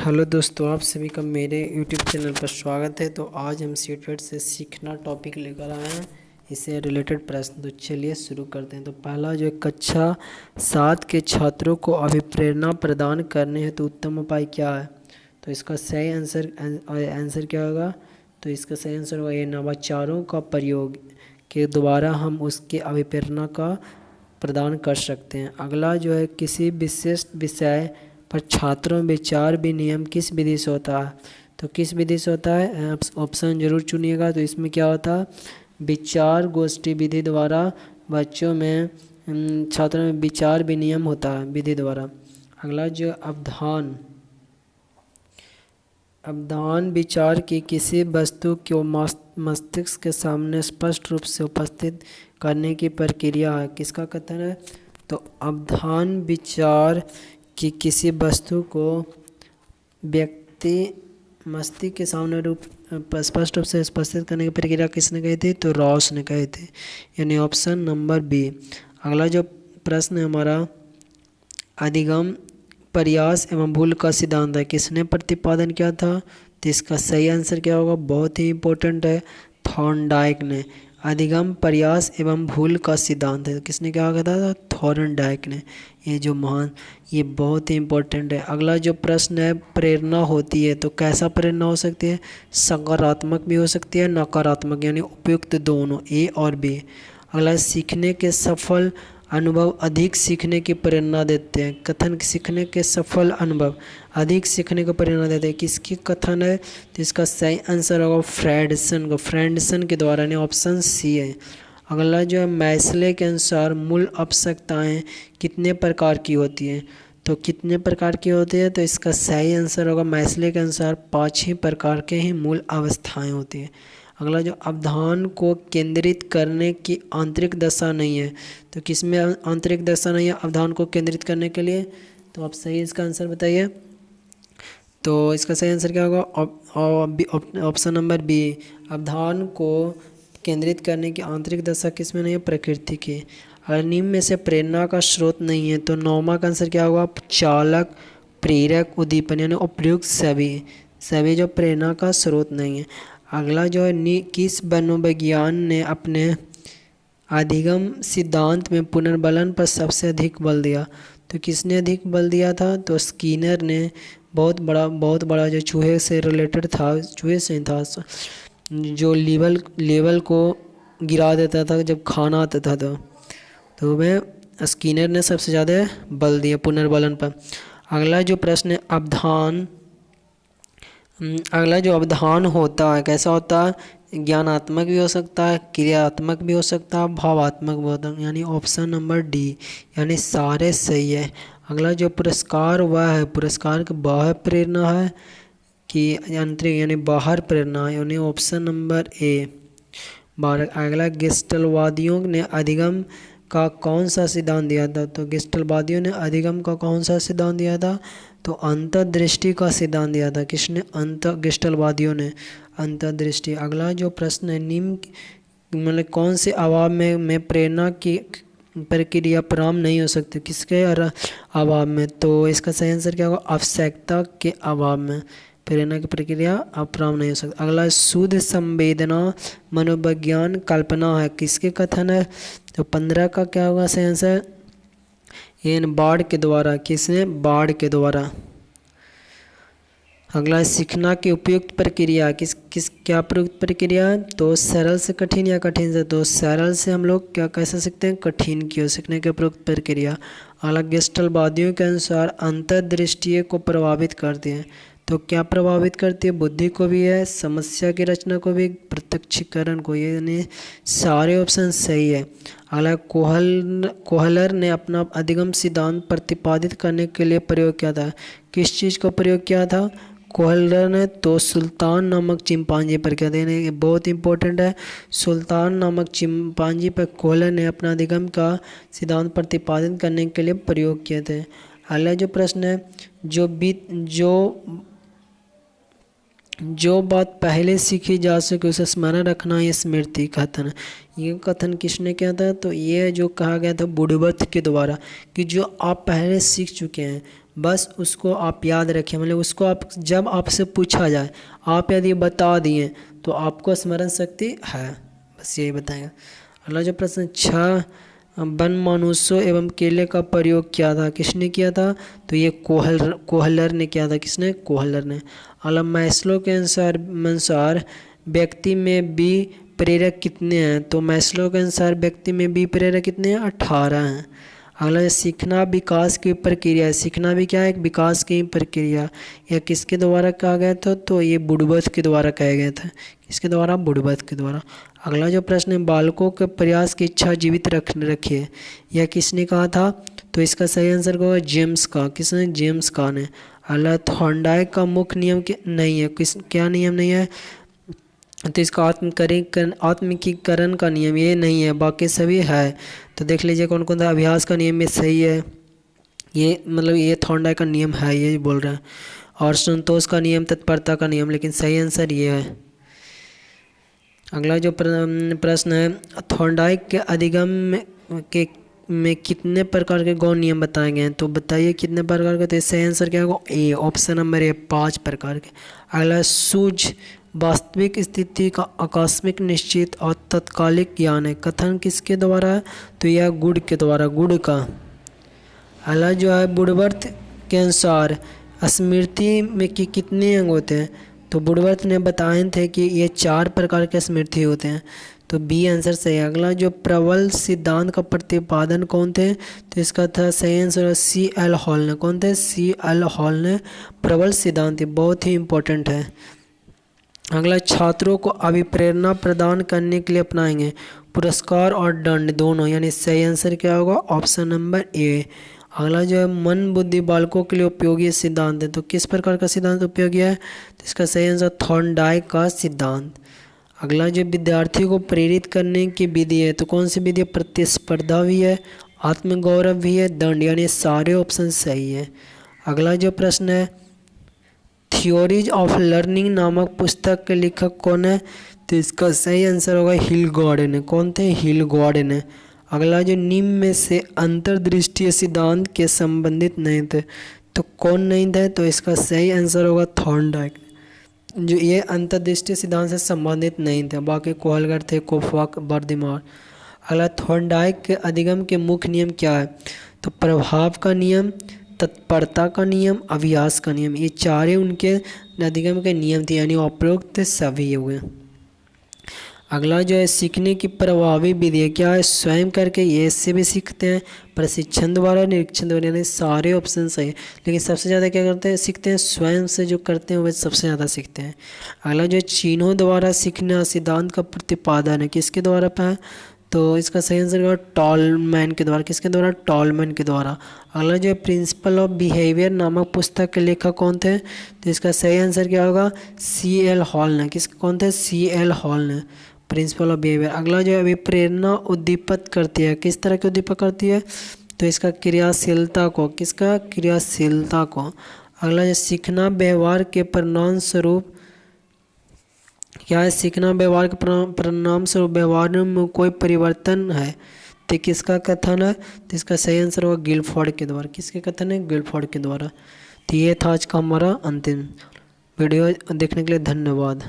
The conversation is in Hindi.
हेलो दोस्तों, आप सभी का मेरे यूट्यूब चैनल पर स्वागत है। तो आज हम सीटेट से सीखना टॉपिक लेकर आए हैं, इससे रिलेटेड प्रश्न। तो चलिए शुरू करते हैं। तो पहला जो कक्षा 7 के छात्रों को अभिप्रेरणा प्रदान करने हेतु तो उत्तम उपाय क्या है। तो इसका सही आंसर क्या होगा। तो इसका सही आंसर होगा ये नवाचारों का प्रयोग के द्वारा हम उसके अभिप्रेरणा का प्रदान कर सकते हैं। अगला जो है किसी विशेष विषय पर छात्रों विचार विनिमय किस विधि से होता है। तो किस विधि से होता है, ऑप्शन जरूर चुनिएगा। तो इसमें क्या होता है, विचार गोष्ठी विधि द्वारा बच्चों में छात्रों में विचार विनिमय होता है विधि द्वारा। अगला जो अवधान विचार की किसी वस्तु को मस्तिष्क के सामने स्पष्ट रूप से उपस्थित करने की प्रक्रिया है। किसका कथन है। तो अवधान विचार कि किसी वस्तु को व्यक्ति मस्तिष्क के सामने स्पष्ट रूप से उपस्थित करने की प्रक्रिया किसने कही थी। तो रॉस ने कही थी, यानी ऑप्शन नंबर बी। अगला जो प्रश्न है हमारा, अधिगम प्रयास एवं भूल का सिद्धांत है, किसने प्रतिपादन किया था। तो इसका सही आंसर क्या होगा, बहुत ही इम्पोर्टेंट है, थॉर्नडाइक ने। अधिगम प्रयास एवं भूल का सिद्धांत है, किसने क्या कहा था, थॉर्नडाइक ने। ये बहुत ही इम्पोर्टेंट है। अगला जो प्रश्न है, प्रेरणा होती है तो कैसा प्रेरणा हो सकती है। सकारात्मक भी हो सकती है, नकारात्मक, यानी उपयुक्त दोनों, ए और बी। अगला, सीखने के सफल अनुभव अधिक सीखने की प्रेरणा देते हैं। कथन, सीखने के सफल अनुभव अधिक सीखने को प्रेरणा देते हैं, किसकी कथन है। तो इसका सही आंसर होगा फ्रेंडसन के द्वारा, यानी ऑप्शन सी है। अगला जो है, मैस्ले के अनुसार मूल आवश्यकताएं कितने प्रकार की होती हैं। तो कितने प्रकार की होती है। तो इसका सही आंसर होगा, मैस्ले के अनुसार 5 ही प्रकार के ही मूल अवस्थाएं होती हैं। अगला जो, अवधान को केंद्रित करने की आंतरिक दशा नहीं है। तो किस में आंतरिक दशा नहीं है अवधान को केंद्रित करने के लिए। तो आप सही इसका आंसर बताइए। तो इसका सही आंसर क्या होगा, ऑप्शन नंबर बी। अवधान को केंद्रित करने की आंतरिक दशा किस में नहीं है, प्रकृति की। अगर निम्न में से प्रेरणा का स्रोत नहीं है तो नौवां का आंसर क्या होगा, चालक प्रेरक उद्दीपन, यानी उपयुक्त सभी जो प्रेरणा का स्रोत नहीं है। अगला जो है, किस मनोविज्ञान ने अपने अधिगम सिद्धांत में पुनर्बलन पर सबसे अधिक बल दिया। तो किसने अधिक बल दिया था। तो स्किनर ने। बहुत बड़ा जो चूहे से रिलेटेड था, चूहे से था, जो लेवल को गिरा देता था जब खाना आता था। तो वह स्किनर ने सबसे ज़्यादा बल दिया पुनर्बलन पर। अगला जो प्रश्न है, अगला जो अवधान होता है कैसा होता है, ज्ञानात्मक भी हो सकता है, क्रियात्मक भी हो सकता है, भावात्मक भी होता है, यानी ऑप्शन नंबर डी, यानी सारे सही है। अगला जो पुरस्कार वह है, पुरस्कार की बाह्य प्रेरणा है कि आंतरिक, यानी बाहर प्रेरणा है, यानी ऑप्शन नंबर ए। अगला, गेस्टलवादियों ने अधिगम का कौन सा सिद्धांत दिया था। तो गेस्टलवादियों ने अधिगम का कौन सा सिद्धांत दिया था। तो अंतर्दृष्टि का सिद्धांत दिया था, किसने, गेस्टलवादियों ने, अंतर्दृष्टि। अगला जो प्रश्न है, निम्न मतलब कौन से अभाव में प्रेरणा की प्रक्रिया प्रारंभ नहीं हो सकती, किसके अभाव में। तो इसका सही आंसर क्या होगा, आवश्यकता के अभाव में प्रेरणा की प्रक्रिया प्रारंभ नहीं हो सकती। अगला, शुद्ध संवेदना मनोविज्ञान कल्पना है, किसके कथन है। तो 15 का क्या होगा सही आंसर, बाड़ के द्वारा, किसने, बाड़ के द्वारा। अगला, सीखना की उपयुक्त प्रक्रिया क्या प्रयुक्त प्रक्रिया है। तो सरल से कठिन या कठिन से। तो सरल से हम लोग क्या कैसे सीखते हैं, कठिन की सीखने की उपयुक्त प्रक्रिया। अगला, गेस्टलवादियों के अनुसार अंतर्दृष्टि को प्रभावित करती है। तो क्या प्रभावित करती है, बुद्धि को भी है, समस्या की रचना को भी, प्रत्यक्षीकरण को, यानी सारे ऑप्शन सही है। अगला, कोहलर ने अपना अधिगम सिद्धांत प्रतिपादित करने के लिए प्रयोग किया था, किस चीज़ को प्रयोग किया था कोहलर ने। तो सुल्तान नामक चिंपांजी पर किया था, ये बहुत इंपॉर्टेंट है। सुल्तान नामक चिंपांजी पर कोहलर ने अपना अधिगम का सिद्धांत प्रतिपादित करने के लिए प्रयोग किए थे। अगला जो प्रश्न है, जो बात पहले सीखी जा सके उसे स्मरण रखना, ये स्मृति कथन है। ये कथन किसने किया था। तो ये जो कहा गया था वुडवर्थ के द्वारा, कि जो आप पहले सीख चुके हैं बस उसको आप याद रखें, मतलब उसको आप जब आपसे पूछा जाए आप यदि बता दिए तो आपको स्मरण शक्ति है। बस यही बताएगा। अगला जो प्रश्न 6, वन मानुषों एवं केले का प्रयोग किया था, किसने किया था? तो ये कोहलर ने किया था। किसने? कोहलर ने। अगला मैस्लो के अनुसार व्यक्ति में बी प्रेरक कितने हैं? तो मैस्लो के अनुसार व्यक्ति में बी प्रेरक कितने हैं? 18 हैं। अगला सीखना विकास की प्रक्रिया है। सीखना भी क्या है? एक विकास की प्रक्रिया। यह किसके द्वारा कहा गया था? तो ये वुडवर्थ के द्वारा कहा गया था। किसके द्वारा? वुडवर्थ के द्वारा। अगला जो प्रश्न है, बालकों के प्रयास की इच्छा जीवित रखिए, यह किसने कहा था? तो इसका सही आंसर होगा जेम्स का। किसने? जेम्स का ने। अगला थॉर्नडाइक का मुख्य नियम नहीं है। क्या नियम नहीं है? तो इसका आत्मिकीकरण का नियम ये नहीं है, बाकी सभी है। तो देख लीजिए कौन कौन सा। अभ्यास का नियम में सही है, ये मतलब ये थॉर्नडाइक का नियम है, ये बोल रहा है। और संतोष का नियम, तत्परता का नियम, लेकिन सही आंसर ये है। अगला जो प्रश्न है, थॉर्नडाइक के अधिगम में कितने प्रकार के गौण नियम बताए गए हैं? तो बताइए कितने प्रकार के। तो सही आंसर क्या होगा? ए, ऑप्शन नंबर ए, 5 प्रकार के। अगला सूझ वास्तविक स्थिति का आकस्मिक, निश्चित और तत्कालिक ज्ञान है, कथन किसके द्वारा है? तो यह गुड के द्वारा, गुड का। अगला जो है, वुडवर्थ के अनुसार स्मृति में कितने अंग होते हैं? तो वुडवर्थ ने बताए थे कि ये 4 प्रकार के स्मृति होते हैं। तो बी आंसर सही है। अगला जो प्रबल सिद्धांत का प्रतिपादन कौन थे? तो इसका था सही आंसर C.L. हॉल ने। कौन थे? C.L. हॉल ने प्रबल सिद्धांत, बहुत ही इम्पोर्टेंट है। अगला, छात्रों को अभिप्रेरणा प्रदान करने के लिए अपनाएंगे पुरस्कार और दंड दोनों, यानी सही आंसर क्या होगा? Option number A. अगला जो है, मन बुद्धि बालकों के लिए उपयोगी सिद्धांत है, तो किस प्रकार का सिद्धांत उपयोगी है? तो इसका सही आंसर थॉर्नडाइक का सिद्धांत। अगला जो विद्यार्थी को प्रेरित करने की विधि है, तो कौन सी विधि है? प्रतिस्पर्धा भी है, आत्मगौरव भी है, दंड, यानी सारे ऑप्शन सही है। अगला जो प्रश्न है, थ्योरीज ऑफ लर्निंग नामक पुस्तक के लेखक कौन है? तो इसका सही आंसर होगा हिल गॉर्डन। कौन थे? हिल गॉर्डन। अगला जो, निम्न में से अंतर्दृष्टि सिद्धांत के संबंधित नहीं थे, तो कौन नहीं थे? तो इसका सही आंसर होगा थॉर्नडाइक, जो ये अंतर्दृष्टि सिद्धांत से संबंधित नहीं थे, बाकी कोहलगर थे, कोफाक, बर्दिमार। अगला, थॉर्नडाइक के अधिगम के मुख्य नियम क्या है? तो प्रभाव का नियम, तत्परता का नियम, अभ्यास का नियम, ये 4 उनके अधिगम के नियम थे, यानी उपरोक्त सभी हुए। अगला जो है, सीखने की प्रभावी विधि क्या है? स्वयं करके, ये इससे भी सीखते हैं, प्रशिक्षण द्वारा, निरीक्षण द्वारा, यानी सारे ऑप्शन सही है। लेकिन सबसे ज़्यादा क्या करते हैं? सीखते हैं स्वयं से, जो करते हैं वह सबसे ज़्यादा सीखते हैं। अगला जो है, चिन्हों द्वारा सीखना सिद्धांत का प्रतिपादन है, किसके द्वारा है? तो इसका सही आंसर होगा टॉलमैन के द्वारा। किसके द्वारा? टॉलमैन के द्वारा। अगला जो है, प्रिंसिपल ऑफ बिहेवियर नामक पुस्तक के लेखक कौन थे? तो इसका सही आंसर क्या होगा? C.L. हॉल ने। कौन थे? C.L. हॉल ने, प्रिंसिपल ऑफ बिहेवियर। अगला जो है, अभिप्रेरणा उद्दीपित करती है, किस तरह की उद्दीपक करती है? तो इसका क्रियाशीलता को। किसका? क्रियाशीलता को। अगला जो, सीखना व्यवहार के परिणाम स्वरूप क्या है? सीखना व्यवहार के परिणाम स्वरूप व्यवहार में कोई परिवर्तन है, तो किसका कथन है? तो इसका सही आंसर होगा गिलफोर्ड के द्वारा। किसके कथन है? गिलफोर्ड के द्वारा। तो ये था आज का हमारा अंतिम वीडियो। देखने के लिए धन्यवाद।